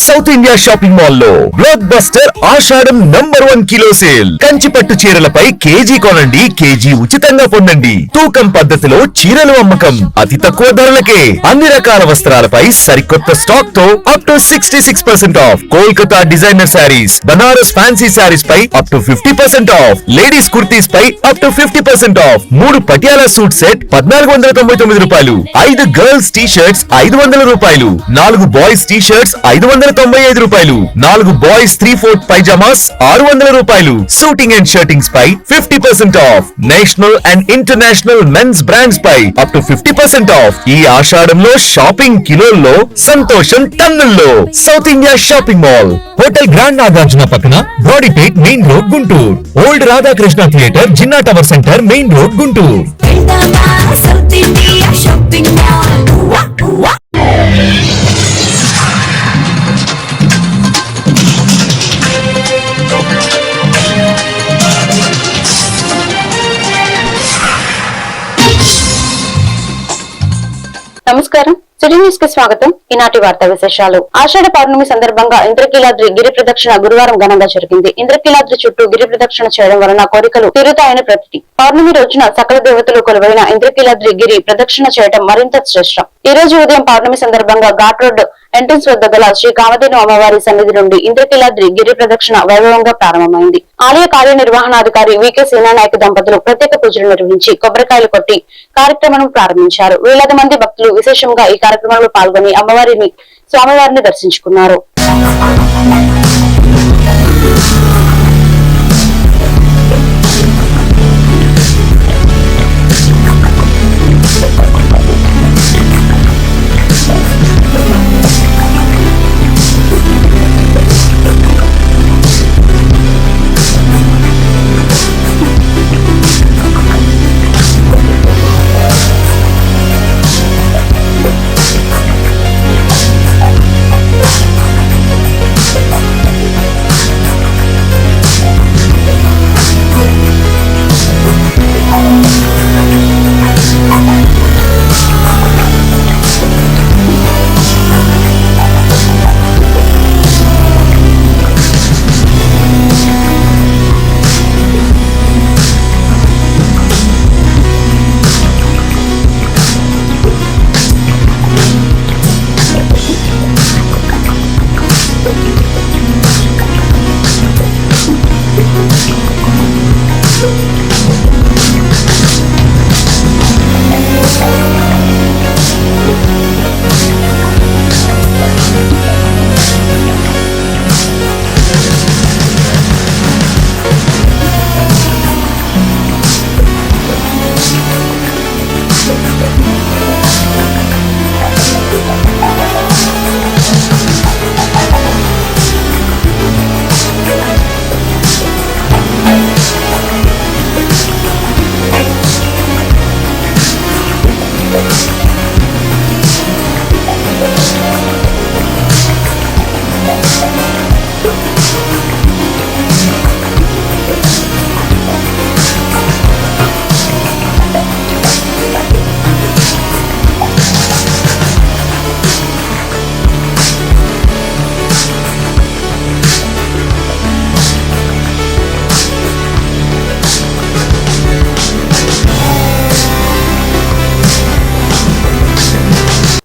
South India shopping mall లో block buster ఆషాఢం #1 kilo sale. Kanchi పట్టు చీరలపై KG కొనండి, కేజీ ఉచితంగా పొందండి. తూకం పద్ధతిలో చీరలు అమ్మకం, అతి తక్కువ ధరలకే. అన్ని రకాల వస్త్రాలపై సరికొత్త స్టాక్ తో up to 66% off. Kolkata designer saris, Banaras fancy saris పై up to 50% off. Ladies kurtis పై up to 50% off. 3 Patiala suit set ₹1499, 5 girls T shirts ₹500, 4 boys T shirts ₹595, 4 boys 3/4 pyjamas ₹600. Suiting and shirtings పై 50% off. National and international men's brands పై up to 50% off. ఈ ఆషాఢంలో shopping కిలోల్లో, సంతోషం టన్నుల్లో. South India shopping mall, hotel grand Nagarjuna పక్కన, Brodipet main road, Guntur. Old Radhakrishna theatre, Jinnah tower centre, main road, Guntur. నమస్కారం, city news కి స్వాగతం. ఈనాటి వార్తా విశేషాలు. ఆషాఢ పౌర్ణమి సందర్భంగా ఇంద్రకీలాద్రి గిరి ప్రదక్షిణ గురువారం ఘనంగా జరిగింది. ఇంద్రకీలాద్రి చుట్టూ గిరి ప్రదక్షిణ చేయడం వలన కోరికలు తీరుతాయని ప్రతీతి. పౌర్ణమి రోజున సకల దేవతలు కొలువైన ఇంద్రకీలాద్రి గిరి ప్రదక్షిణ చేయడం మరింత శ్రేష్టం. ఈ రోజు ఉదయం పౌర్ణమి సందర్భంగా ఘాట్ రోడ్ ఎంట్రన్స్ వద్ద గల శ్రీ కామధేను అమ్మవారి సన్నిధి నుండి ఇంద్రకీలాద్రి గిరి ప్రదక్షిణ వైభవంగా ప్రారంభమైంది. ఆలయ కార్యనిర్వహణాధికారి వికే సేనానాయక దంపతులు ప్రత్యేక పూజలు నిర్వహించి కొబ్బరికాయలు కొట్టి కార్యక్రమం ప్రారంభించారు. వేలాది మంది భక్తులు విశేషంగా ఈ కార్యక్రమంలో పాల్గొని స్వామివారిని దర్శించుకున్నారు.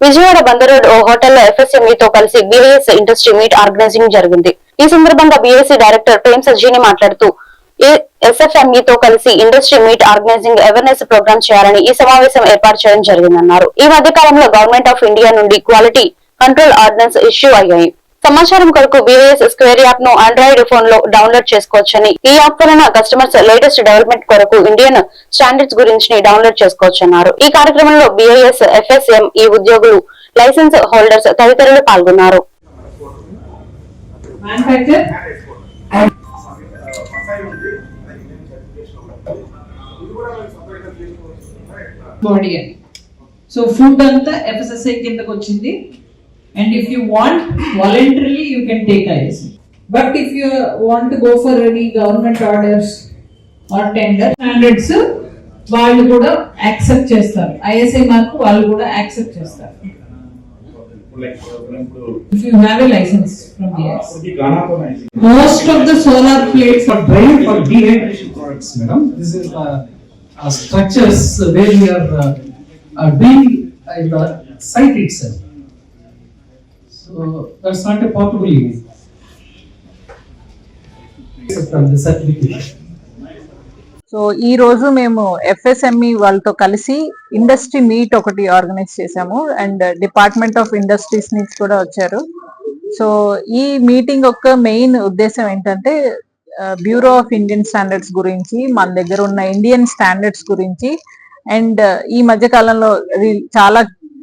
విజయవాడ బందర్ రోడ్ ఓ హోటల్లో FSME తో కలిసి BIS ఇండస్ట్రీ మీట్ ఆర్గనైజింగ్ జరిగింది. ఈ సందర్భంగా BIS డైరెక్టర్ ప్రేమ్ సజ్జీని మాట్లాడుతూ SFME తో కలిసి industry meet organizing awareness program చేయాలని ఈ సమావేశం ఏర్పాటు చేయడం జరిగిందన్నారు. ఈ మధ్య కాలంలో గవర్నమెంట్ ఆఫ్ ఇండియా నుండి క్వాలిటీ కంట్రోల్ ఆర్డినెన్స్ ఇష్యూ అయ్యాయి. సమాచారం కొరకు BIS స్క్వేర్ యాప్ ను ఆండ్రాయిడ్ ఫోన్ లో డౌన్లోడ్ చేసుకోవచ్చని, ఈ యాప్ వలన కస్టమర్స్ లేటెస్ట్ డెవలప్మెంట్ కొరకు ఇండియన్ స్టాండర్డ్స్ గురించి డౌన్లోడ్ చేసుకోవచ్చన్నారు. ఈ కార్యక్రమంలో BIS FSME ఉద్యోగులు, లైసెన్స్ హోల్డర్స్ తదితరులు పాల్గొన్నారు. సో ఫుడ్ అంతా FSSAI కిందకి వచ్చింది. And if you want, voluntarily you can take ISA. But if you want to go for any government orders or tender standards, వాళ్ళు కూడా యాక్సెప్ట్ చేస్తారు. ISA మార్కు వాళ్ళు కూడా యాక్సెప్ట్ చేస్తారు. If you have a license from BIS. Most of the solar plates For drying for dehydration products, madam, this is structures where we are doing in the site itself. So that's not a portable use. From the certification. So ఈ రోజు మేము FSME వాళ్ళతో కలిసి industry meet ఒకటి organise చేసాము and department of industries నుంచి కూడా వచ్చారు. సో ఈ మీటింగ్ యొక్క మెయిన్ ఉద్దేశం ఏంటంటే బ్యూరో ఆఫ్ ఇండియన్ స్టాండర్డ్స్ గురించి, మన దగ్గర ఉన్న ఇండియన్ స్టాండర్డ్స్ గురించి అండ్ ఈ మధ్య కాలంలో చాలా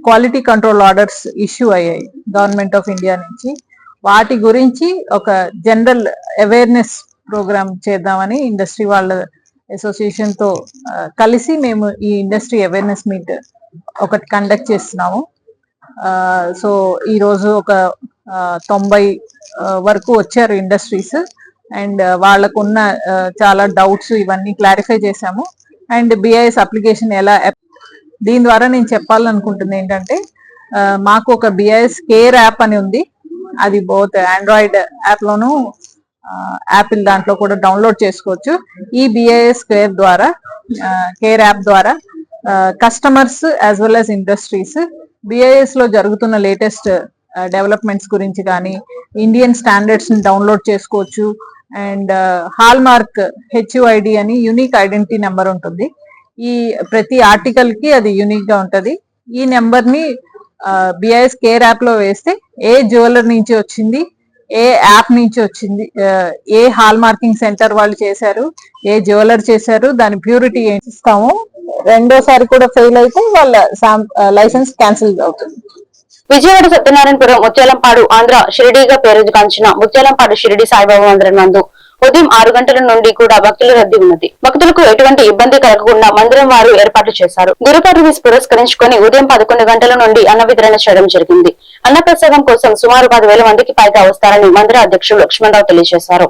క్వాలిటీ కంట్రోల్ ఆర్డర్స్ ఇష్యూ అయ్యాయి గవర్నమెంట్ ఆఫ్ ఇండియా నుంచి. వాటి గురించి ఒక జనరల్ అవేర్నెస్ ప్రోగ్రామ్ చేద్దామని ఇండస్ట్రీ వాళ్ళ అసోసియేషన్ తో కలిసి మేము ఈ ఇండస్ట్రీ అవేర్నెస్ మీట్ ఒకటి కండక్ట్ చేస్తున్నాము. సో ఈ రోజు ఒక 90 వరకు వచ్చారు ఇండస్ట్రీస్ అండ్ వాళ్ళకున్న చాలా డౌట్స్ ఇవన్నీ క్లారిఫై చేశాము. అండ్ బిఐఎస్ అప్లికేషన్ ఎలా, దీని ద్వారా నేను చెప్పాలనుకుంటుంది ఏంటంటే మాకు ఒక బిఐఎస్ కేర్ యాప్ అని ఉంది. అది బోత్ ఆండ్రాయిడ్ యాప్ లోను యాపిల్ దాంట్లో కూడా డౌన్లోడ్ చేసుకోవచ్చు. ఈ బిఐఎస్ కేర్ యాప్ ద్వారా customers as well as industries BIS లో జరుగుతున్న లేటెస్ట్ డెవలప్మెంట్స్ గురించి కానీ ఇండియన్ స్టాండర్డ్స్ ని డౌన్లోడ్ చేసుకోవచ్చు. అండ్ హాల్ మార్క్ HUID అని యూనిక్ ఐడెంటిటీ నెంబర్ ఉంటుంది. ఈ ప్రతి ఆర్టికల్ కి అది యూనిక్ గా ఉంటది. ఈ నెంబర్ ని బిఐఎస్ కేర్ యాప్ లో వేస్తే ఏ జ్యువెలర్ నుంచి వచ్చింది, ఏ యాప్ నుంచి వచ్చింది, ఏ హాల్ మార్కింగ్ సెంటర్ వాళ్ళు చేశారు, ఏ జ్యువెలర్ చేశారు, దాని ప్యూరిటీ ఇస్తాము. రెండోసారి కూడా ఫెయిల్ అయితే వాళ్ళ లైసెన్స్ క్యాన్సిల్ అవుతుంది. విజయవాడ సత్యనారాయణపురం ముత్యాలంపాడు ఆంధ్ర షిరిడీగా పేరుగాంచిన ముత్యాలంపాడు షిరిడి సాయిబాబా మందిరం నందు ఉదయం 6 గంటల నుండి కూడా భక్తుల రద్దీ ఉన్నది. భక్తులకు ఎటువంటి ఇబ్బంది కలగకుండా మందిరం వారు ఏర్పాట్లు చేశారు. గురుపౌర్ణమి పురస్కరించుకొని ఉదయం 11 గంటల నుండి అన్న వితరణ చేయడం జరిగింది. అన్నప్రసాదం కోసం సుమారు 10,000 మందికి పైగా వస్తారని మందిర అధ్యక్షుడు లక్ష్మణరావు తెలియజేశారు.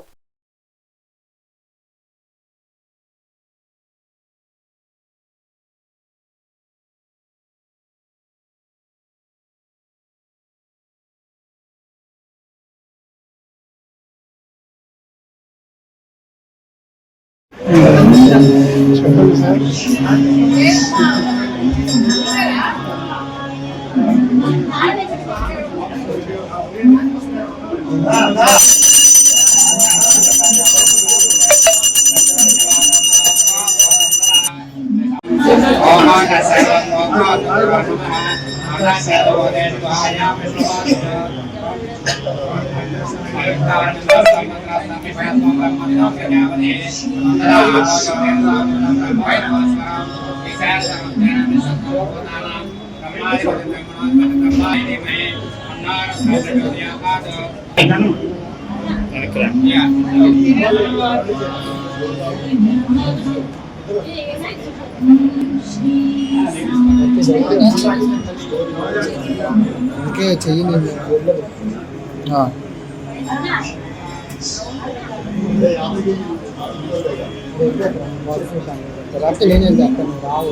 ఓకే చెయ్యి రాత్రి నేనే అక్కడ రావు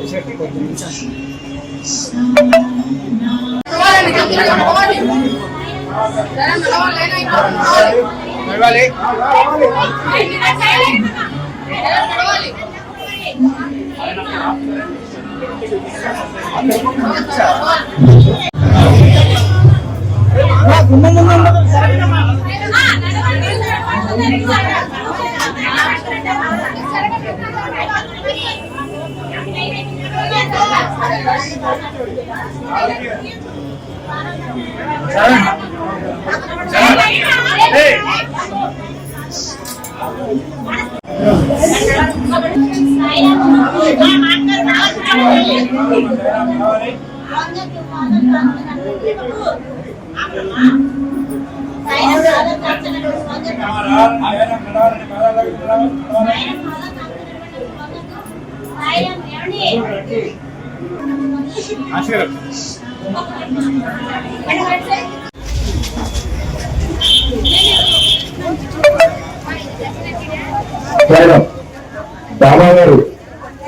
బాబా గారు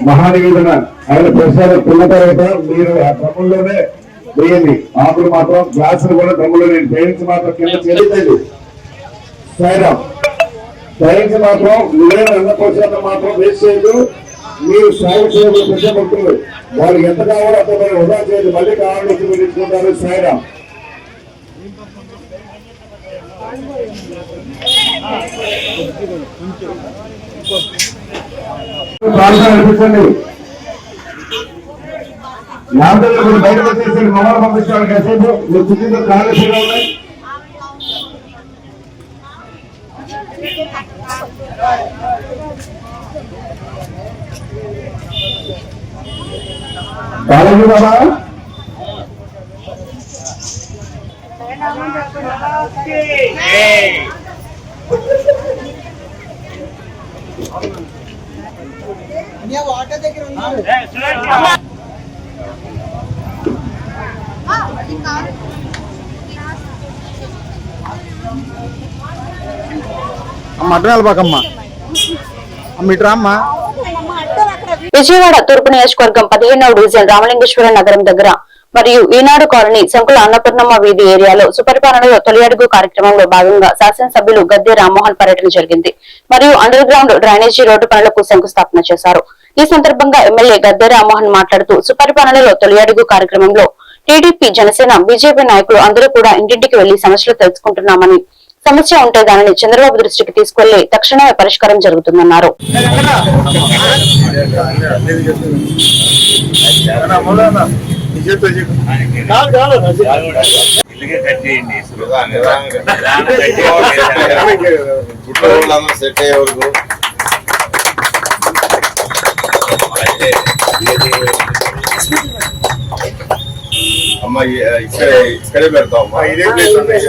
మహానివేదన ఆయన ప్రసాదం తిన్న తర్వాత మీరు ఆ క్రమంలోనే వేయండి. ఆకులు మాత్రం గ్లాసులు కూడా డబ్బులు నేను పేరెంట్స్ మాత్రం కింద చెల్లించండి. సాయిరామ్ పేరెంట్స్ మాత్రం విలువైన అన్నపోషణ మాత్రం వేస్ట్ చేయదు. మీరు సాగు చేయబడి ప్రజా భక్తులు వాళ్ళు ఎంత కావాలో అంత మీరు వృధా చేయదు. మళ్ళీ కావాలని వచ్చి మీరు ఇచ్చుకుంటారు. సాయిరామ్ ప్రార్థన అనిపించండి. యాభైలో మీరు బయటకు వచ్చేసి మమ్మల్ని పంపించాలి. కాసేపు మీరు చుట్టూ కాలేజీలో ఉన్నాయి. కాలేజీ బాబా వాటర్ దగ్గర ఉన్నారు. మటనాలు బాకమ్మా ఇటు అమ్మా. విజయవాడ తూర్పు నియోజకవర్గం 15వ డివిజన్ రామలింగేశ్వర నగరం దగ్గర మరియు ఈనాడు కాలనీ సంకుల అన్నపూర్ణమ్మ వీధి ఏరియాలో సుపరిపాలనలో తొలి అడుగు కార్యక్రమంలో భాగంగా శాసనసభ్యులు గద్దె రామ్మోహన్ పర్యటన జరిగింది మరియు అండర్ గ్రౌండ్ డ్రైనేజీ రోడ్డు పనులకు శంకుస్థాపన చేశారు. ఈ సందర్భంగా ఎమ్మెల్యే గద్దె రామ్మోహన్ మాట్లాడుతూ సుపరిపాలనలో తొలి అడుగు కార్యక్రమంలో టీడీపీ, జనసేన, బీజేపీ నాయకులు అందరూ కూడా ఇంటింటికి వెళ్లి సమస్యలు తెలుసుకుంటున్నామని, సమస్య ఉంటే దానిని చంద్రబాబు దృష్టికి తీసుకెళ్లి తక్షణమే పరిష్కారం జరుగుతుందన్నారు. అమ్మా ఇక్కడే పెడతాం అమ్మా. ఇదే ప్లేస్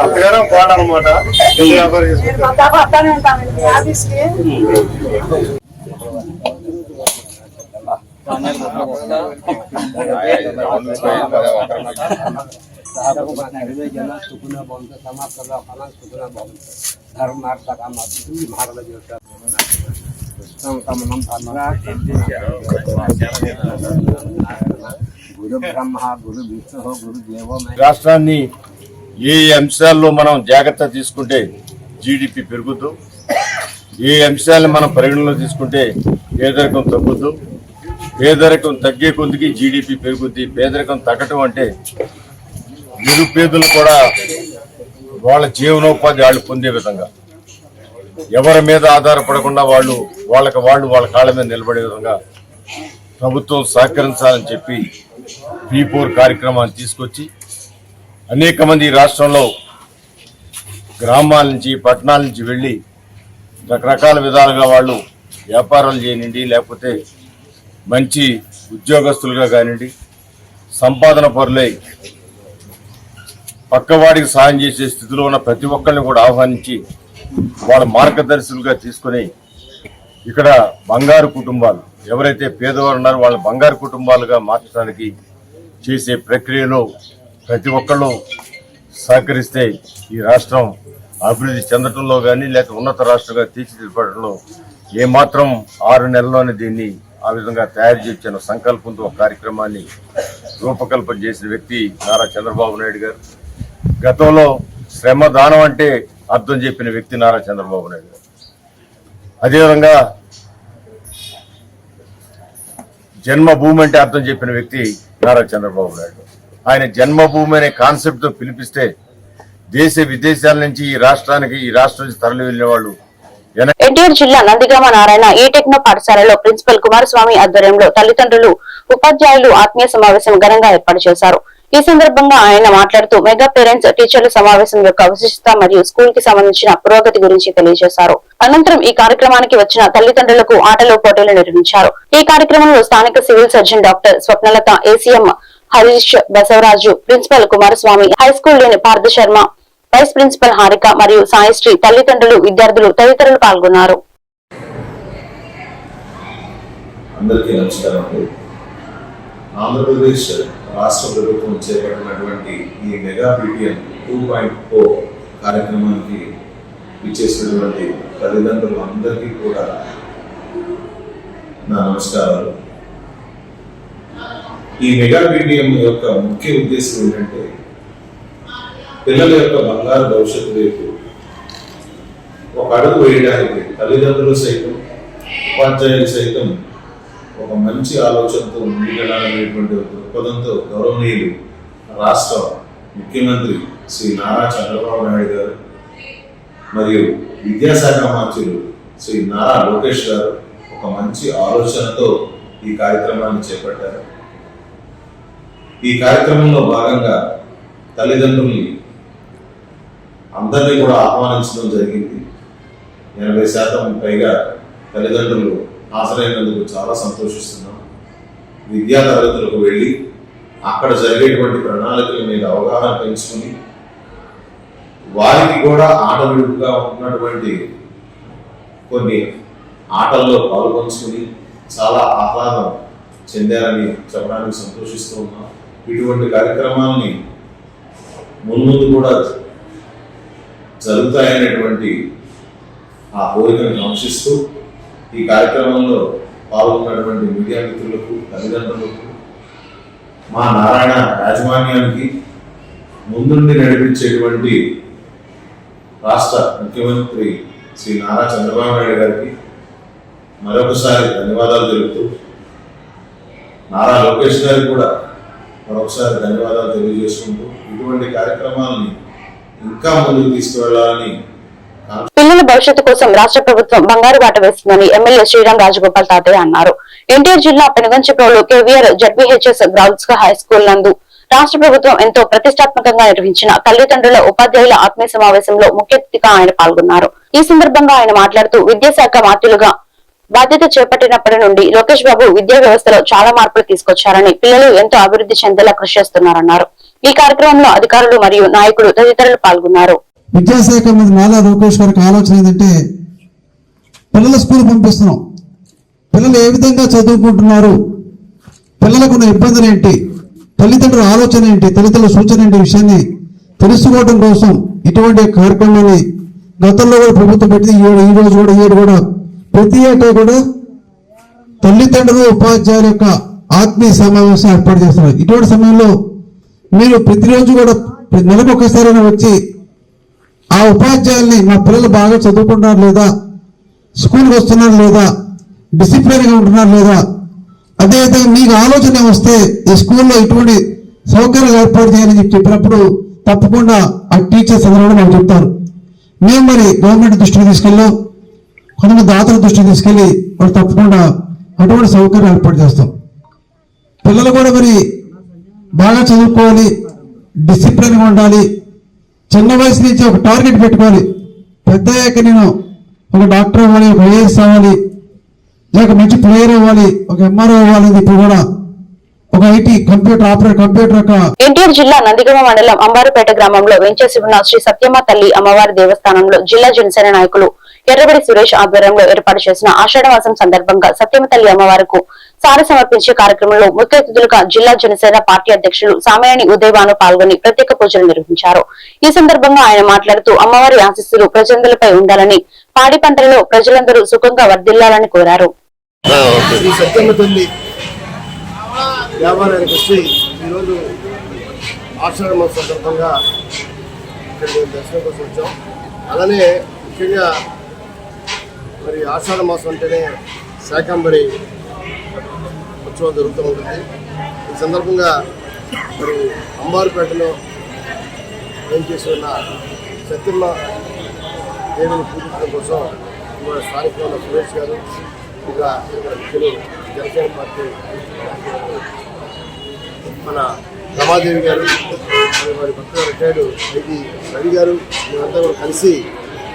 అత్తగారం పోవాలన్నమాట. రాష్ట్రాన్ని ఏ అంశాల్లో మనం జాగ్రత్త తీసుకుంటే జీడిపి పెరుగుద్దు, ఏ అంశాలను మనం పరిగణలో తీసుకుంటే పేదరికం తగ్గుద్దు, పేదరికం తగ్గే కొద్దికి జీడిపి పెరుగుద్ది. పేదరికం తగ్గటం అంటే నిరుపేదలు కూడా వాళ్ళ జీవనోపాధి వాళ్ళు పొందే విధంగా, ఎవరి మీద ఆధారపడకుండా వాళ్ళ కాళ్ళ మీద నిలబడే విధంగా ప్రభుత్వం సహకరించాలని చెప్పి P4 కార్యక్రమాన్ని తీసుకొచ్చి అనేక మంది రాష్ట్రంలో గ్రామాల నుంచి, పట్టణాల నుంచి వెళ్ళి రకరకాల విధాలుగా వాళ్ళు వ్యాపారాలు చేయనండి, లేకపోతే మంచి ఉద్యోగస్తులుగా కానివ్వండి, సంపాదన పరులై పక్కవాడికి సాయం చేసే స్థితిలో ఉన్న ప్రతి ఒక్కరిని కూడా ఆహ్వానించి వాళ్ళ మార్గదర్శులుగా తీసుకుని ఇక్కడ బంగారు కుటుంబాలు ఎవరైతే పేదవారు ఉన్నారో వాళ్ళ బంగారు కుటుంబాలుగా మార్చడానికి చేసే ప్రక్రియలో ప్రతి ఒక్కళ్ళు సహకరిస్తే ఈ రాష్ట్రం అభివృద్ధి చెందటంలో కానీ లేక ఉన్నత రాష్ట్రంగా తీర్చిదిద్దడంలో ఏమాత్రం 6 నెలల్లోనే దీన్ని ఆ విధంగా తయారు చేసిన సంకల్పంతో ఒక కార్యక్రమాన్ని రూపకల్పన చేసిన వ్యక్తి నారా చంద్రబాబు నాయుడు గారు. గతంలో శ్రమదానం అంటే అర్థం చెప్పిన వ్యక్తి నారా చంద్రబాబు నాయుడు గారు. అదేవిధంగా జన్మభూమి అంటే అర్థం చెప్పిన వ్యక్తి నారా చంద్రబాబు నాయుడు. ఆయన జన్మభూమి అనే కాన్సెప్ట్ తో పిలిపిస్తే దేశ విదేశాల నుంచి ఈ రాష్ట్రం నుంచి తరలి వెళ్లిన వాళ్ళు. ఎన్టీఆర్ జిల్లా నందిగామ నారాయణ ఈ టెక్నో పాఠశాలలో ప్రిన్సిపల్ కుమారస్వామి ఆధ్వర్యంలో తల్లిదండ్రులు, ఉపాధ్యాయులు ఆత్మీయ సమావేశం ఘనంగా ఏర్పాటు చేశారు. ఈ సందర్భంగా ఆయన మాట్లాడుతూ మెగా పేరెంట్స్ టీచర్ల సమావేశం యొక్క విశిష్టత మరియు స్కూల్ కి సంబంధించిన పురోగతి గురించి తెలియజేశారు. అనంతరం ఈ కార్యక్రమానికి వచ్చిన తల్లిదండ్రులకు ఆటలో పోటీలు నిర్వహించారు. ఈ కార్యక్రమంలో స్థానిక civil surgeon doctor Swapnalatha, ACM Harish, Basavaraju, principal Kumaraswamy, high school లేని పార్థ శర్మ, వైస్ ప్రిన్సిపల్ హారిక మరియు సాయిశ్రీ, తల్లిదండ్రులు, విద్యార్థులు తదితరులు పాల్గొన్నారు. అందరికీ నమస్కారం. ఆంధ్రప్రదేశ్ రాష్ట్ర ప్రభుత్వం చేపట్టినటువంటి ఈ మెగా PTM 2.0 కార్యక్రమానికి ఇచ్చేసినటువంటి తల్లిదండ్రులందరికీ కూడా నా నమస్కారాలు. ఈ మెగా PTM యొక్క ముఖ్య ఉద్దేశం ఏంటంటే పిల్లల యొక్క బంగారు భవిష్యత్తు వైపు ఒక అడుగు వేయడానికి తల్లిదండ్రులు సైతం ఉపాధ్యాయులు సైతం ఒక మంచి ఆలోచనతో ముందుకెళ్లాలనేటువంటి దృక్పథంతో గౌరవనీయులు రాష్ట్ర ముఖ్యమంత్రి శ్రీ నారా చంద్రబాబు నాయుడు గారు మరియు విద్యాశాఖ మంత్రులు శ్రీ నారా లోకేష్ గారు ఒక మంచి ఆలోచనతో ఈ కార్యక్రమాన్ని చేపట్టారు. ఈ కార్యక్రమంలో భాగంగా తల్లిదండ్రుల్ని అందరినీ కూడా ఆహ్వానించడం జరిగింది. 80% పైగా తల్లిదండ్రులు హాజరైనందుకు చాలా సంతోషిస్తున్నాం. విద్యా తరగతులకు వెళ్ళి అక్కడ జరిగేటువంటి ప్రణాళికల మీద అవగాహన పెంచుకుని వారికి కూడా ఆట విడుపుగా ఉన్నటువంటి కొన్ని ఆటల్లో పాల్పంచుకుని చాలా ఆహ్లాదం చెందారని చెప్పడానికి సంతోషిస్తూ ఉన్నాం. ఇటువంటి కార్యక్రమాలని మున్ముందు కూడా జరుగుతాయనేటువంటి ఆ కోరికను కాంక్షిస్తూ ఈ కార్యక్రమంలో పాల్గొన్నటువంటి మీడియా మిత్రులకు, తల్లిదండ్రులకు, మా నారాయణ యాజమాన్యానికి, ముందుండి నడిపించేటువంటి రాష్ట్ర ముఖ్యమంత్రి శ్రీ నారా చంద్రబాబు నాయుడు గారికి మరొకసారి ధన్యవాదాలు తెలుపుతూ, నారా లోకేష్ గారికి కూడా మరొకసారి ధన్యవాదాలు తెలియజేసుకుంటూ ఇటువంటి కార్యక్రమాలని ఇంకా ముందుకు తీసుకువెళ్లాలని పిల్లల భవిష్యత్తు కోసం రాష్ట్ర ప్రభుత్వం బంగారు బాట వేస్తుందని ఎమ్మెల్యే శ్రీరామ్ రాజగోపాల్ తాతయ్య అన్నారు. ఎన్టీఆర్ జిల్లా Penuganchiprolu KVR ZBHS girls high school నందు రాష్ట్ర ప్రభుత్వం ఎంతో ప్రతిష్టాత్మకంగా నిర్వహించిన తల్లిదండ్రుల ఉపాధ్యాయుల ఆత్మీయ సమావేశంలో ముఖ్య అతిథిగా ఆయన పాల్గొన్నారు. ఈ సందర్భంగా ఆయన మాట్లాడుతూ విద్యాశాఖ మంత్రులుగా బాధ్యత చేపట్టినప్పటి నుండి లోకేష్ బాబు విద్యా వ్యవస్థలో చాలా మార్పులు తీసుకొచ్చారని, పిల్లలు ఎంతో అభివృద్ధి చెందేలా కృషి చేస్తున్నారన్నారు. ఈ కార్యక్రమంలో అధికారులు మరియు నాయకులు తదితరులు పాల్గొన్నారు. విద్యాశాఖ మంత్రి నారా లోకేష్ గారికి ఆలోచన ఏంటంటే పిల్లల స్కూల్ పంపిస్తున్నాం, పిల్లలు ఏ విధంగా చదువుకుంటున్నారు, పిల్లలకు ఉన్న ఇబ్బందులు ఏంటి, తల్లిదండ్రుల ఆలోచన ఏంటి, తల్లిదండ్రుల సూచన ఏంటి విషయాన్ని తెలుసుకోవడం కోసం ఇటువంటి కార్యక్రమాన్ని గతంలో కూడా ప్రభుత్వం పెట్టింది. ఈ రోజు కూడా ప్రతి ఏటా కూడా తల్లిదండ్రులు ఉపాధ్యాయుల యొక్క ఆత్మీయ సమావేశం ఏర్పాటు చేస్తున్నారు. ఇటువంటి సమయంలో మీరు ప్రతిరోజు కూడా నెలకు ఒకసారైనా వచ్చి ఆ ఉపాధ్యాయుల్ని మా పిల్లలు బాగా చదువుకుంటున్నారు లేదా, స్కూల్కి వస్తున్నారు లేదా, డిసిప్లిన్గా ఉంటున్నారు లేదా, అదేవిధంగా మీకు ఆలోచన వస్తే ఈ స్కూల్లో ఇటువంటి సౌకర్యాలు ఏర్పాటు చేయాలని చెప్పినప్పుడు తప్పకుండా ఆ టీచర్స్ అందరూ మాకు చెప్తారు. మేము మరి గవర్నమెంట్ దృష్టికి తీసుకెళ్ళాం, కొంతమంది దాతల దృష్టికి తీసుకెళ్ళి వాళ్ళు తప్పకుండా అటువంటి సౌకర్యం ఏర్పాటు చేస్తాం. పిల్లలు కూడా మరి బాగా చదువుకోవాలి, డిసిప్లిన్గా ఉండాలి, చిన్న వయసు నుంచి ఒక టార్గెట్ పెట్టుకోవాలి. పెద్ద అయ్యాక నేను ఒక డాక్టర్ అవ్వాలి, ఒక ఐఏఎస్ అవ్వాలి, లేక మంచి ప్లేయర్ అవ్వాలి, ఒక MRO అవ్వాలి. ఇప్పుడు కూడా ఒక ఐటీ కంప్యూటర్ యొక్క ఎన్టీఆర్ జిల్లా నందిగమ మండలం అంబారుపేట గ్రామంలో వెంచేసి ఉన్న శ్రీ సత్యమ్మ తల్లి అమ్మవారి దేవస్థానంలో జిల్లా జనసేన నాయకులు ఎర్రబడి సురేష్ ఆధ్వర్యంలో ఏర్పాటు చేసిన ఆషాఢమాసం సందర్భంగా సత్యమ్మ తల్లి అమ్మవారికి సారి సమర్పించే కార్యక్రమంలో ముఖ్య అతిథులుగా జిల్లా జనసేన పార్టీ అధ్యక్షులు సామయాని ఉదయభాను పాల్గొని ప్రత్యేక పూజలు నిర్వహించారు. ఈ సందర్భంగా ఆయన మాట్లాడుతూ అమ్మవారి ఆశీస్సులు ప్రజలందరిపై ఉండాలని, పాడి పంటలలో ప్రజలందరూ సుఖంగా వర్ధిల్లాలని కోరారు. వ్యాపారానికి వచ్చి ఈరోజు ఆషాఢ మాసం సందర్భంగా ఇక్కడ మేము దర్శనం కోసం వచ్చాం. అలానే ముఖ్యంగా మరి ఆషాఢ మాసం అంటేనే శాకంబరి ఉత్సవం జరుగుతూ ఉంటుంది. ఈ సందర్భంగా మరి అంబారుపేటలో ఏం చేసి ఉన్న సత్యమ్మ దేవిని పూజించడం కోసం ఇవాళ స్థానికంగా ఉన్న సురేష్ గారు, ఇంకా జనసేన పార్టీ మన రమాదేవి గారు, వారి భక్తుల రిటైర్డ్ ఐటీ రవి గారు, మేమంతా కూడా కలిసి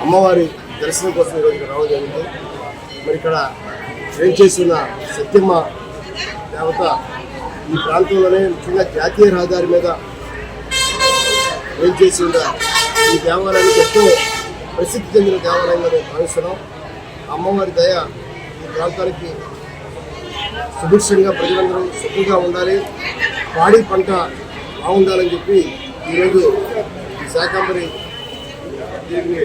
అమ్మవారి దర్శనం కోసం ఈరోజు రావడం జరిగింది. మరి ఇక్కడ ఏం చేస్తున్న సత్యమ్మ దేవత ఈ ప్రాంతంలోనే ముఖ్యంగా జాతీయ రహదారి మీద ఏం చేసిందా ఈ దేవాలయానికి ఎంతో ప్రసిద్ధి చెందిన దేవాలయంగా మేము భావిస్తున్నాం. అమ్మవారి దయ ఈ ప్రాంతానికి సుభిక్షంగా ప్రజలందరూ సుఖంగా ఉండాలి, పాడి పంట బాగుండాలని చెప్పి ఈరోజు ఈ శాకాంబరి దీన్ని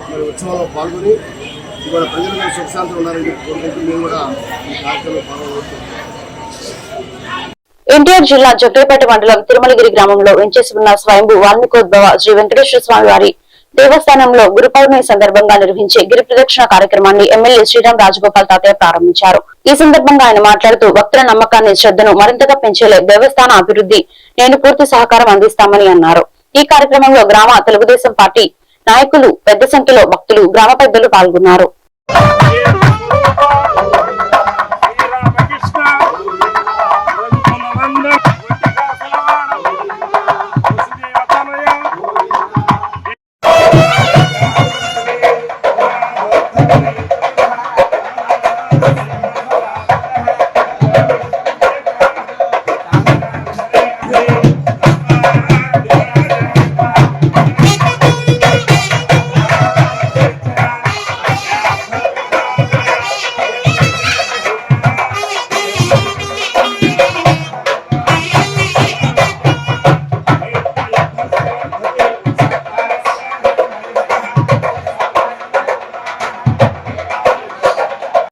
మరి ఉత్సవాల్లో పాల్గొని ఇవాళ ప్రజలందరూ సుఖశాంతులు ఉన్నారని చెప్పి కోరుకుంటూ మేము కూడా ఈ కార్యక్రమంలో పాల్గొంటున్నాం. ఎన్టీఆర్ జిల్లా జగ్గైపేట మండలం తిరుమలగిరి గ్రామంలో వెంచేసి ఉన్న స్వయంభూ వాల్మీకోద్భవ శ్రీ వెంకటేశ్వర స్వామి వారి దేవస్థానంలో గురు పౌర్ణమి సందర్భంగా నిర్వహించే గిరి ప్రదక్షిణ కార్యక్రమాన్ని ఎమ్మెల్యే శ్రీరామ్ రాజగోపాల్ తాతయ్య ప్రారంభించారు. ఈ సందర్భంగా ఆయన మాట్లాడుతూ భక్తుల నమ్మకాన్ని, శ్రద్ధను మరింతగా పెంచేలే దేవస్థాన అభివృద్ధి నేను పూర్తి సహకారం అందిస్తామని అన్నారు. ఈ కార్యక్రమంలో గ్రామ తెలుగుదేశం పార్టీ నాయకులు, పెద్ద సంఖ్యలో భక్తులు, గ్రామ పెద్దలు పాల్గొన్నారు.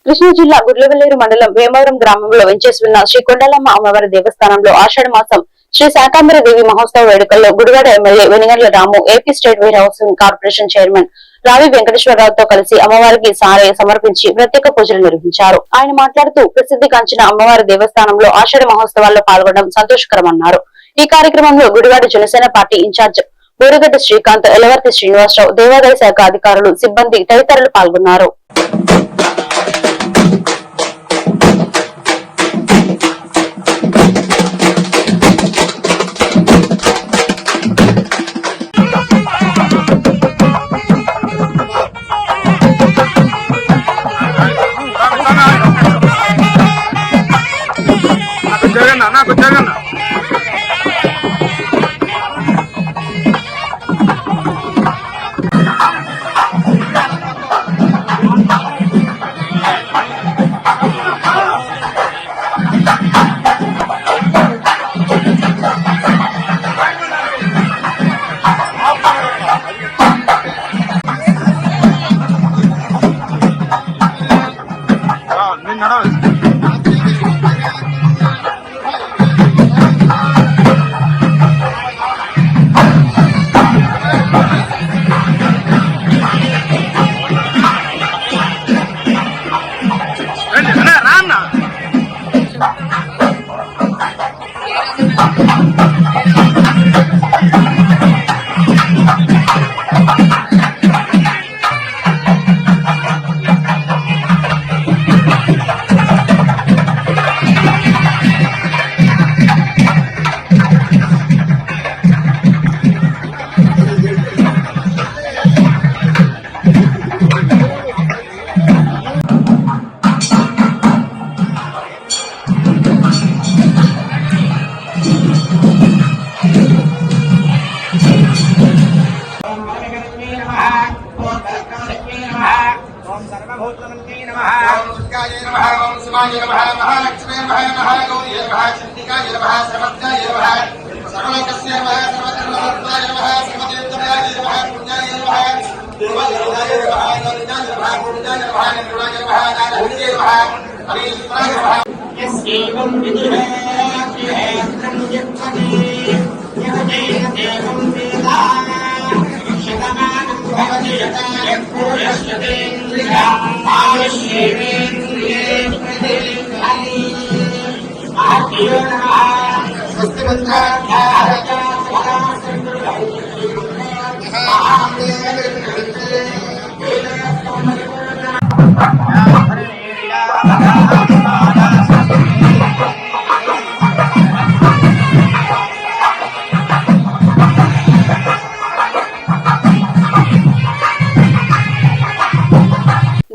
కృష్ణా జిల్లా గుడ్లవెల్లేరు మండలం వేమవరం గ్రామంలో వెంచేసి ఉన్న శ్రీ కొండలమ్మ అమ్మవారి దేవస్థానంలో ఆషాఢ మాసం శ్రీ శాకాంబరి దేవి మహోత్సవ వేడుకల్లో Gudivada MLA Venigandla Ramu, AP state where housing corporation chairman రావి వెంకటేశ్వరరావుతో కలిసి అమ్మవారికి సారే సమర్పించి ప్రత్యేక పూజలు నిర్వహించారు. ఆయన మాట్లాడుతూ ప్రసిద్ధి గాంచిన అమ్మవారి దేవస్థానంలో ఆషాఢ మహోత్సవాల్లో పాల్గొనడం సంతోషకరమన్నారు. ఈ కార్యక్రమంలో గుడివాడ జనసేన పార్టీ ఇన్ఛార్జ్ బూరగడ్డ శ్రీకాంత్, ఎలవర్తి శ్రీనివాసరావు, దేవాదాయ శాఖ అధికారులు, సిబ్బంది తదితరులు పాల్గొన్నారు.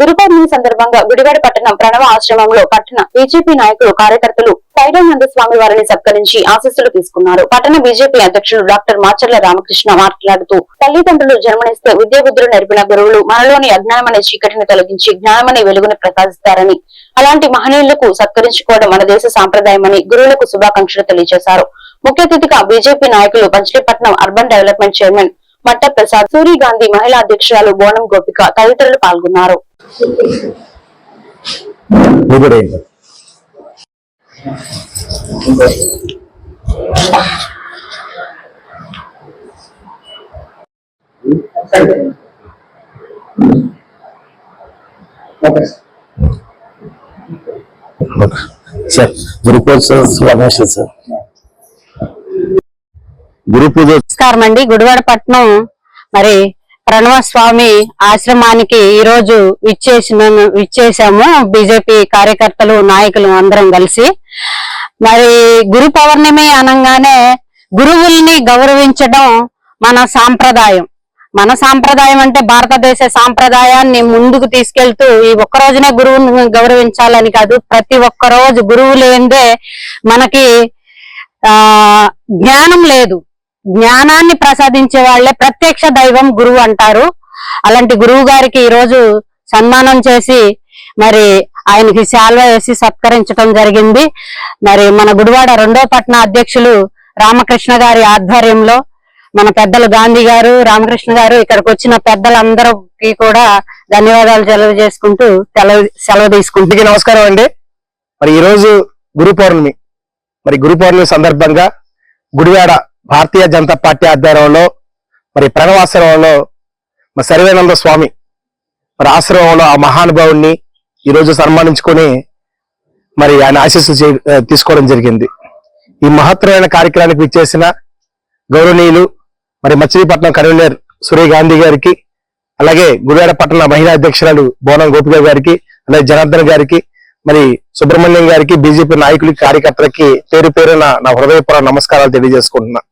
గురు పౌర్ణమి సందర్భంగా గుడివాడ పట్టణం ప్రణవ ఆశ్రమంలో పట్టణ బీజేపీ నాయకులు, కార్యకర్తలు సైడానంద స్వామి వారిని సత్కరించి ఆశీస్సులు తీసుకున్నారు. పట్టణ బీజేపీ అధ్యక్షులు డాక్టర్ మాచర్ల రామకృష్ణ మాట్లాడుతూ తల్లిదండ్రులు జన్మనిస్తే విద్యాబుద్ధులు నేర్పిన గురువులు మనలోని అజ్ఞానమనే చీకటిని తొలగించి జ్ఞానమనే వెలుగుని ప్రకాశిస్తారని, అలాంటి మహనీయులకు సత్కరించుకోవడం మన దేశ సాంప్రదాయమని గురువులకు శుభాకాంక్షలు తెలియజేశారు. ముఖ్య అతిథిగా బీజేపీ నాయకులు మచిలీపట్నం అర్బన్ డెవలప్మెంట్ చైర్మన్ మట్ట ప్రసాద్, సూరి గాంధీ మహిళా అధ్యక్షురాలు బోనం గోపిక తదితరులు పాల్గొన్నారు. సార్ గురుపూజ శుభాకాంక్షలు సార్. గురు పూజ నమస్కారం అండి. గుడివాడ పట్నం మరి ప్రణవ స్వామి ఆశ్రమానికి ఈ రోజు విచ్చేసాము. బీజేపీ కార్యకర్తలు నాయకులు అందరం కలిసి. మరి గురు పౌర్ణమి అనగానే గురువుల్ని గౌరవించడం మన సాంప్రదాయం. మన సాంప్రదాయం అంటే భారతదేశ సాంప్రదాయాన్ని ముందుకు తీసుకెళ్తూ ఈ ఒక్క రోజునే గురువుని గౌరవించాలని కాదు, ప్రతి ఒక్క రోజు గురువు లేనిదే మనకి జ్ఞానం లేదు. జ్ఞానాన్ని ప్రసాదించే వాళ్లే ప్రత్యక్ష దైవం గురువు అంటారు. అలాంటి గురువు గారికి ఈ రోజు సన్మానం చేసి మరి ఆయనకి శాల్వా వేసి సత్కరించడం జరిగింది. మరి మన గుడివాడ 2వ పట్టణ అధ్యక్షులు రామకృష్ణ గారి ఆధ్వర్యంలో మన పెద్దలు గాంధీ గారు, రామకృష్ణ గారు, ఇక్కడికి వచ్చిన పెద్దలందరికీ కూడా ధన్యవాదాలు తెలియజేసుకుంటూ సెలవు తీసుకుంటూ నమస్కారం అండి. మరి ఈ రోజు గురు పౌర్ణమి. మరి గురు పౌర్ణమి సందర్భంగా గుడివాడ భారతీయ జనతా పార్టీ ఆధ్వర్యంలో మరి ప్రణవాశ్రమంలో మరి సర్వేనంద స్వామి మరి ఆశ్రమంలో ఆ మహానుభావుణ్ణి ఈ రోజు సన్మానించుకొని మరి ఆయన ఆశీస్సు తీసుకోవడం జరిగింది. ఈ మహత్తరమైన కార్యక్రమానికి విచ్చేసిన గౌరవనీయులు మరి మచిలీపట్నం కన్వీనర్ సూరి గాంధీ గారికి, అలాగే గుడివాడ పట్టణ మహిళా అధ్యక్షురాలు బోనం గోపిక గారికి, అలాగే జనార్దన్ గారికి, మరి సుబ్రహ్మణ్యం గారికి, బీజేపీ నాయకులకి, కార్యకర్తలకి పేరు పేరున నా హృదయపూర్వక నమస్కారాలు తెలియజేసుకుంటున్నా.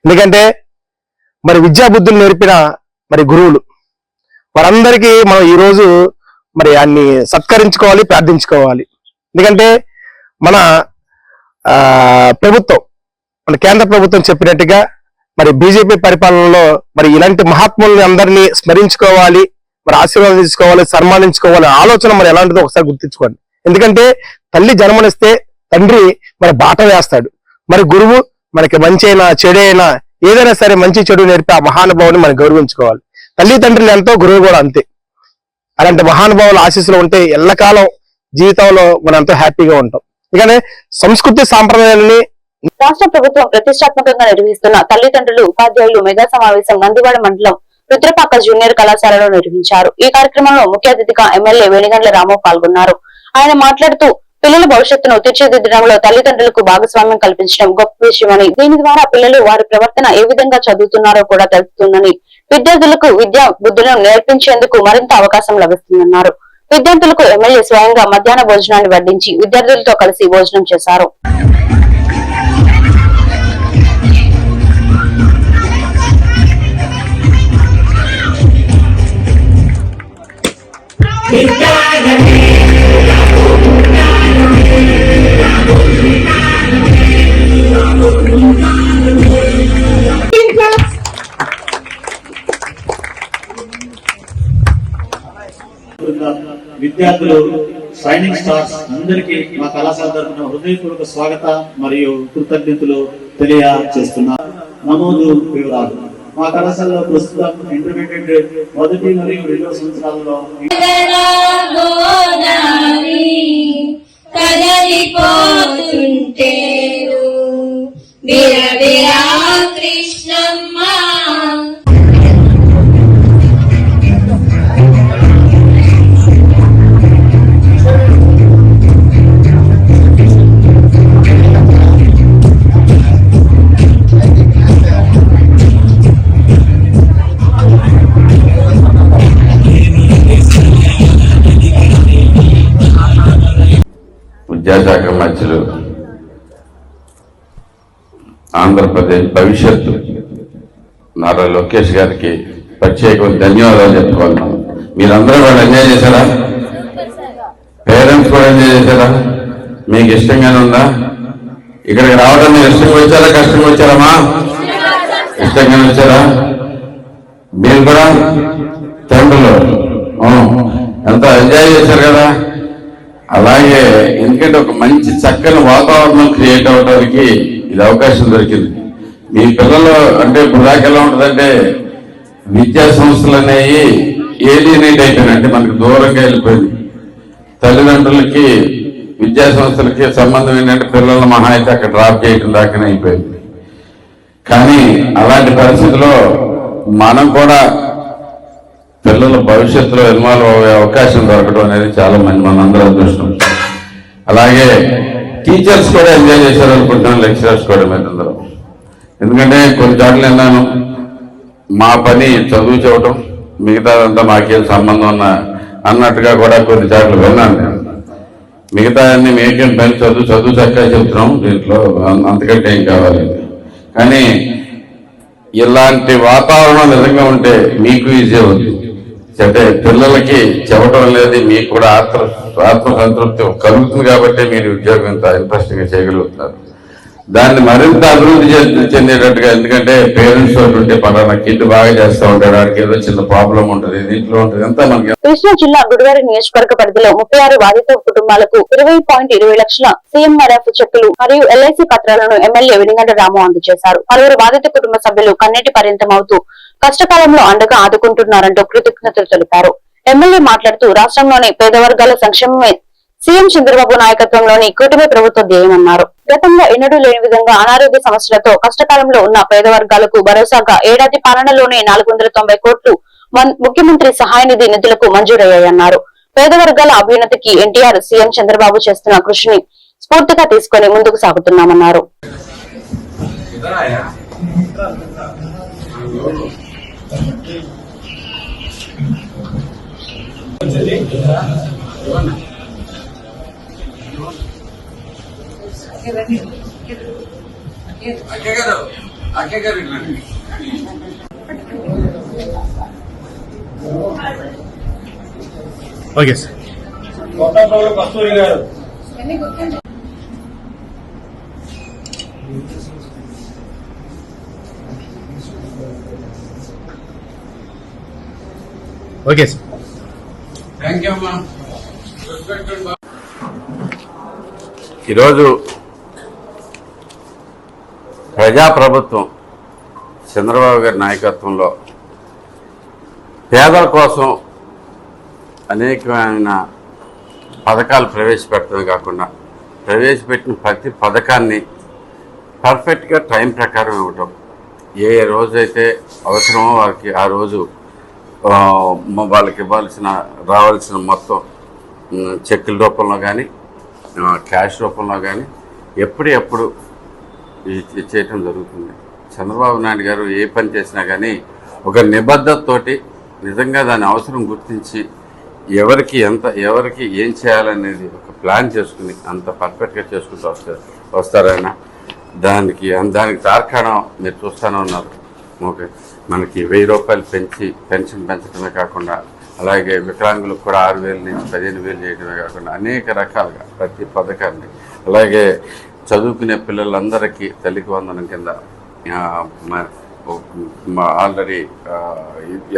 ఎందుకంటే మరి విద్యా బుద్ధులు నేర్పిన మరి గురువులు వారందరికీ మనం ఈ రోజు మరి ఆయన్ని సత్కరించుకోవాలి, ప్రార్థించుకోవాలి. ఎందుకంటే మన ప్రభుత్వం, మన కేంద్ర ప్రభుత్వం చెప్పినట్టుగా మరి బీజేపీ పరిపాలనలో మరి ఇలాంటి మహాత్ముల్ని అందరినీ స్మరించుకోవాలి, మరి ఆశీర్వాదం తీసుకోవాలి, సన్మానించుకోవాలి ఆలోచన మరి ఎలాంటిదో ఒకసారి గుర్తించుకోండి. ఎందుకంటే తల్లి జన్మనిస్తే తండ్రి మరి బాట వేస్తాడు. మరి గురువు మనకి మంచి అయినా చెడైనా ఏదైనా సరే మంచి చెడు నేర్పి ఆ మహానుభావుని మనం గౌరవించుకోవాలి. తల్లిదండ్రులు ఎంతో, గురువు కూడా అంతే. అలాంటి మహానుభావుల ఆశీస్సులు ఉంటే ఎల్లకాలం జీవితంలో మనం ఎంతో హ్యాపీగా ఉంటాం. ఎందుకంటే సంస్కృతి సాంప్రదాయాలని రాష్ట్ర ప్రభుత్వం ప్రతిష్టాత్మకంగా నిర్వహిస్తున్న తల్లిదండ్రులు ఉపాధ్యాయులు మెగా సమావేశం నందివాడ మండలం రుద్రపాక జూనియర్ కళాశాలలో నిర్వహించారు. ఈ కార్యక్రమంలో ముఖ్య అతిథిగా ఎమ్మెల్యే వెలిగండ్ల రాము పాల్గొన్నారు. ఆయన మాట్లాడుతూ పిల్లల భవిష్యత్తును తీర్చిదిద్దడంలో తల్లిదండ్రులకు భాగస్వామ్యం కల్పించడం గొప్ప విషయమని, దీని ద్వారా పిల్లలు వారి ప్రవర్తన ఏ విధంగా చదువుతున్నారో కూడా తెలుస్తుందని, విద్యార్థులకు విద్యా బుద్ధులను నేర్పించేందుకు మరింత అవకాశం లభిస్తుందన్నారు. విద్యార్థులకు ఎమ్మెల్యే స్వయంగా మధ్యాహ్న భోజనాన్ని వడ్డించి విద్యార్థులతో కలిసి భోజనం చేశారు. విద్యార్థులు, షైనింగ్ స్టార్స్ అందరికీ మా కళాశాల తరఫున హృదయపూర్వక స్వాగత మరియు కృతజ్ఞతలు తెలియజేస్తున్నారు. నమోదు వివరాలు. మా కళాశాలలో ప్రస్తుతం ఇంటర్మీడియట్ 1 మరియు 2వ సంవత్సరాలలో విద్యాశాఖ మంత్రులు, ఆంధ్రప్రదేశ్ భవిష్యత్తు నారా లోకేష్ గారికి ప్రత్యేకమైన ధన్యవాదాలు చెప్పుకోవాలి. మీరందరూ కూడా ఎంజాయ్ చేశారా? పేరెంట్స్ కూడా ఎంజాయ్ చేశారా? మీకు ఇష్టంగానే ఉందా? ఇక్కడికి రావడం మీరు ఇష్టంగా వచ్చారా, కష్టంగా వచ్చారమ్మా? ఇష్టంగా వచ్చారా? మీరు కూడా తండ్రులు ఎంత ఎంజాయ్ చేశారు కదా. అలాగే ఎందుకంటే ఒక మంచి చక్కని వాతావరణం క్రియేట్ అవడానికి ఇది అవకాశం దొరికింది. మీ పిల్లలు అంటే ఇప్పుడు దాకా ఎలా ఉంటుందంటే విద్యా సంస్థలు అనేవి ఏలియనేట్ అయిపోయినాయి, అంటే మనకు దూరంగా వెళ్ళిపోయింది. తల్లిదండ్రులకి విద్యా సంస్థలకి సంబంధం ఏంటంటే పిల్లల మహా అయితే అక్కడ డ్రాప్ చేయడం దాకానే అయిపోయింది. కానీ అలాంటి పరిస్థితిలో మనం కూడా పిల్లల భవిష్యత్తులో ఇన్వాల్వ్ అయ్యే అవకాశం దొరకడం అనేది చాలా మంది మనందరూ అదృష్టం. అలాగే టీచర్స్ కూడా ఎంజాయ్ చేశారు అనుకుంటున్నాను, లెక్చరర్స్ కూడా మీరందరూ. ఎందుకంటే కొన్ని చోట్ల విన్నాను మా పని చదువు చెప్పడం, మిగతాదంతా మాకేం సంబంధం అన్నట్టుగా కూడా కొన్ని చోట్ల విన్నాను నేను. మిగతా అన్ని మేకేం పని చదువు చక్కగా చెప్తున్నాం, దీంట్లో అంతకంటే ఏం కావాలి. కానీ ఇలాంటి వాతావరణం నిజంగా ఉంటే మీకు ఈజీ అవుతుంది. అంటే పిల్లలకి చెప్పడం లేదు, మీకు కూడా ఆత్మసంతృప్తి కలుగుతుంది కాబట్టి మీరు ఉద్యోగం ఇంత ఇంట్రెస్టింగ్ గా చేయగలుగుతున్నారు. దాన్ని మరింత అభివృద్ధి చెందేటట్టుగా, ఎందుకంటే పేరెంట్స్ తోటి ఉంటే పలానా కిడ్ బాగా చేస్తూ ఉంటాడు, వాడికి ఏదో చిన్న ప్రాబ్లం ఉంటుంది, దీంట్లో ఉంటుంది అంతా మనకి. కృష్ణా జిల్లా గుడివాడ నియోజకవర్గ పరిధిలో 36 బాధిత కుటుంబాలకు 20.20 లక్షల CMRF చెక్కులు మరియు LIC పత్రాలను ఎమ్మెల్యే వెనిగండ్ల రాము అందజేశారు. పలువురు బాధిత కుటుంబ సభ్యులు కన్నీటి పర్యంతమవుతూ కష్టకాలంలో అండగా ఆదుకుంటున్నారంటూ కృతజ్ఞతలు తెలిపారు. ఎమ్మెల్యే మాట్లాడుతూ రాష్ట్రంలోని పేద వర్గాల సంక్షేమమే సీఎం చంద్రబాబు నాయకత్వంలోని కూటమి ప్రభుత్వ ధ్యేయమన్నారు. గతంలో ఎన్నడూ లేని విధంగా అనారోగ్య సమస్యలతో కష్టకాలంలో ఉన్న పేద వర్గాలకు భరోసాగా ఏడాది పాలనలోనే 490 కోట్లు ముఖ్యమంత్రి సహాయ నిధి నిధులకు మంజూరయ్యాయన్నారు. పేద వర్గాల అభ్యున్నతికి ఎన్టీఆర్ సీఎం చంద్రబాబు చేస్తున్న కృషిని స్ఫూర్తిగా తీసుకుని ముందుకు సాగుతున్నామన్నారు. Okay sir. Okay sir. Thank you అమ్మా. ఈరోజు ప్రజాప్రభుత్వం చంద్రబాబు గారి నాయకత్వంలో పేదల కోసం అనేకమైన పథకాలు ప్రవేశపెట్టడమే కాకుండా ప్రవేశపెట్టిన ప్రతి పథకాన్ని పర్ఫెక్ట్గా టైం ప్రకారం ఇవ్వటం, ఏ రోజైతే అవసరమో వారికి ఆ రోజు వాళ్ళకి రావాల్సిన మొత్తం చెక్కుల రూపంలో కానీ క్యాష్ రూపంలో కానీ ఎప్పుడు చేయటం జరుగుతుంది. చంద్రబాబు నాయుడు గారు ఏ పని చేసినా కానీ ఒక నిబద్ధతతోటి నిజంగా దాని అవసరం గుర్తించి ఎవరికి ఏం చేయాలనేది ఒక ప్లాన్ చేసుకుని అంత పర్ఫెక్ట్గా చేసుకుంటూ వస్తారైనా. దానికి తార్కాణం మీరు చూస్తూనే ఉన్నారు. ఓకే, మనకి 1000 రూపాయలు పెంచి పెన్షన్ పెంచడమే కాకుండా అలాగే వికలాంగులకు కూడా 6,000 నుంచి 15,000 చేయడమే కాకుండా అనేక రకాలుగా ప్రతి పథకాన్ని, అలాగే చదువుకునే పిల్లలందరికీ తల్లికి వందనం కింద ఆల్రెడీ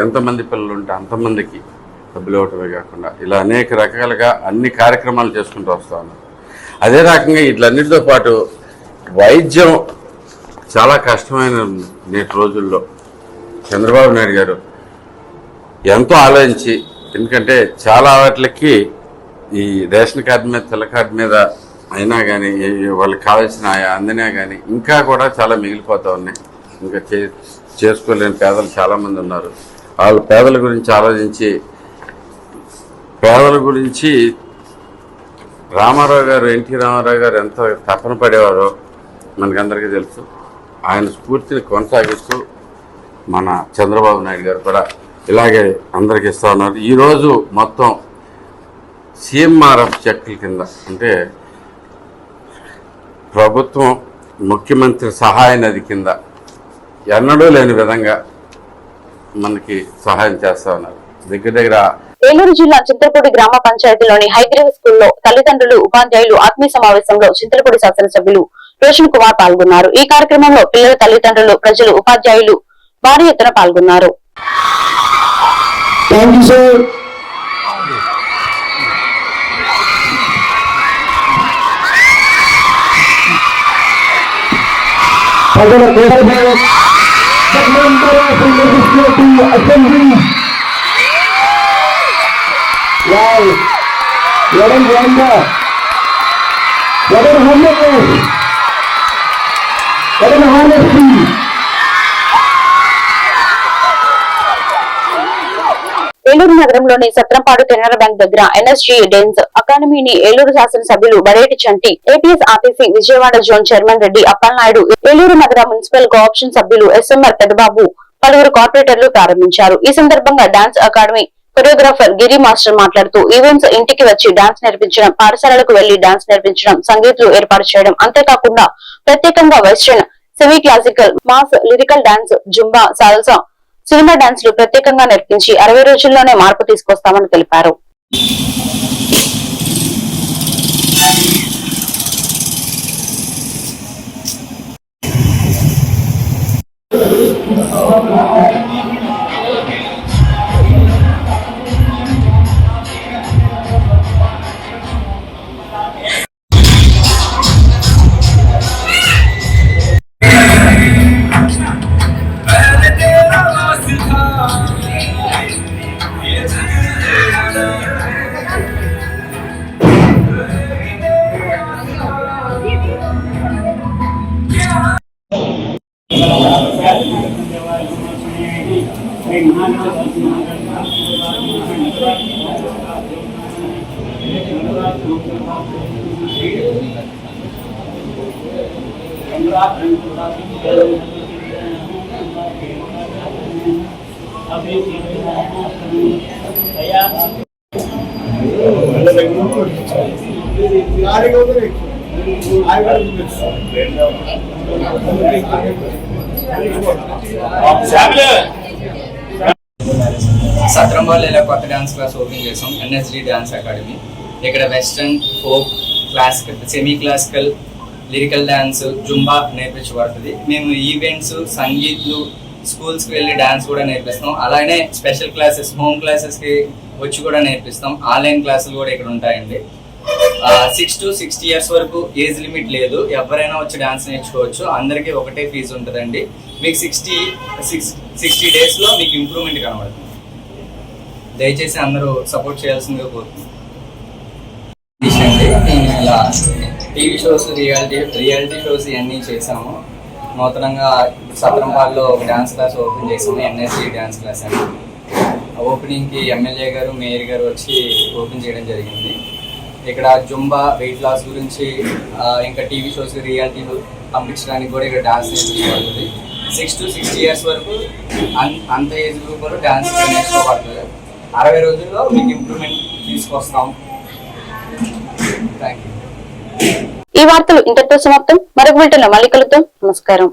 ఎంతమంది పిల్లలు ఉంటే అంతమందికి డబ్బులు ఇవ్వటమే కాకుండా ఇలా అనేక రకాలుగా అన్ని కార్యక్రమాలు చేసుకుంటూ వస్తూ ఉన్నారు. అదే రకంగా వీటిలన్నిటితో పాటు వైద్యం చాలా కష్టమైన నేటి రోజుల్లో చంద్రబాబు నాయుడు గారు ఎంతో ఆలోచించి, ఎందుకంటే చాలా వాటికి ఈ రేషన్ కార్డు మీద తెల్ల కార్డు మీద అయినా కానీ వాళ్ళకి కావాల్సిన అందినా కానీ ఇంకా కూడా చాలా మిగిలిపోతూ ఉన్నాయి. ఇంకా చేసుకోలేని పేదలు చాలామంది ఉన్నారు. వాళ్ళు పేదల గురించి ఆలోచించి పేదల గురించి రామారావు గారు, ఎన్టీ రామారావు గారు ఎంత తపన పడేవారో మనకందరికీ తెలుసు. ఆయన స్ఫూర్తిని కొనసాగిస్తూ మన చంద్రబాబు నాయుడు గారు కూడా ఇలాగే అందరికి ఇస్తూ ఉన్నారు. ఈరోజు మొత్తం సిఎంఆర్ఎఫ్ చెక్కుల కింద అంటే ప్రభుత్వం ముఖ్యమంత్రి సహాయ నిధి కింద ఎన్నడూ లేని విధంగా మనకి సహాయం చేస్తూ ఉన్నారు. దగ్గర ఏలూరు జిల్లా చింతలపూడి గ్రామ పంచాయతీలోని హైగ్రీవ్ స్కూల్లో తల్లిదండ్రులు, ఉపాధ్యాయులు ఆత్మీయ సమావేశంలో చింతలపూడి శాసనసభ్యులు రోషన్ కుమార్ పాల్గొన్నారు. ఈ కార్యక్రమంలో పిల్లల తల్లిదండ్రులు, ప్రజలు, ఉపాధ్యాయులు భారీ ఎత్తున పాల్గొన్నారు. ఏలూరు నగరంలోని సత్రంపాడు కెనరా బ్యాంక్ దగ్గర ఎన్ఎస్జీ డెన్స్ అకాడమీని ఏలూరు శాసనసభ్యులు Bareti Chanti, APS RTC Vijayawada zone chairman Reddy Appalanaidu, Eluru నగర మున్సిపల్ కోఆప్షన్ సభ్యులు ఎస్ఎంఆర్ పెదబాబు, పలువురు కార్పొరేటర్లు ప్రారంభించారు. ఈ సందర్భంగా dance academy choreographer Giri master మాట్లాడుతూ ఈవెంట్స్ ఇంటికి వచ్చి డాన్స్ నేర్పించడం, పాఠశాలకు వెళ్లి డాన్స్ నేర్పించడం, సంగీతులు ఏర్పాటు చేయడం, అంతేకాకుండా ప్రత్యేకంగా western, semi classical, mass, lyrical dance, Zumba, salsa, cinema dance లు ప్రత్యేకంగా నేర్పించి 60 రోజుల్లోనే మార్పు తీసుకొస్తామని తెలిపారు. సత్రంపాడులో ఇలా కొత్త డాన్స్ క్లాస్ ఓపెన్ చేసాం, ఎన్ఎస్డి డాన్స్ అకాడమీ. ఇక్కడ western, folk, classical, semi classical, lyrical dance, Zumba నేర్పించబడుతుంది. మేము ఈవెంట్స్, సంగీత్లు, స్కూల్స్కి వెళ్ళి డాన్స్ కూడా నేర్పిస్తాం. అలానే స్పెషల్ క్లాసెస్, హోమ్ క్లాసెస్కి వచ్చి కూడా నేర్పిస్తాం. ఆన్లైన్ క్లాసులు కూడా ఇక్కడ ఉంటాయండి. 6 to 60 years వరకు ఏజ్ లిమిట్ లేదు, ఎవరైనా వచ్చి డాన్స్ నేర్చుకోవచ్చు. అందరికీ ఒకటే ఫీజు ఉంటుందండి. మీకు 60 డేస్లో మీకు ఇంప్రూవ్మెంట్ కనబడుతుంది. దయచేసి అందరూ సపోర్ట్ చేయాల్సిందిగా కోరుతున్నాను. నేను ఇలా టీవీ షోస్, రియాలిటీ షోస్ ఇవన్నీ చేసాము. నూతనంగా సత్రంపాడులో ఒక డాన్స్ క్లాస్ ఓపెన్ చేసాము, ఎన్ఎస్జీ డాన్స్ క్లాస్ అని. ఓపెనింగ్కి ఎమ్మెల్యే గారు, మేయర్ గారు వచ్చి ఓపెన్ చేయడం జరిగింది. ఇక్కడ జుంబా, వెయిట్ లాస్ గురించి, ఇంకా టీవీ షోస్, రియాలిటీ పంపించడానికి కూడా ఇక్కడ డాన్స్ నేర్చుకోబడుతుంది. 6 to 60 years వరకు అంత ఏజ్ గ్రూప్ వరకు డాన్స్ నేర్చుకోబడుతుంది. 60 రోజుల్లో మీకు ఇంప్రూవ్మెంట్ తీసుకొస్తాం. Thank you. ఈ వార్తలు ఇంతటితో సమాప్తం. మరొక బులెటిన్లో మళ్ళీ కలుద్దాం. నమస్కారం.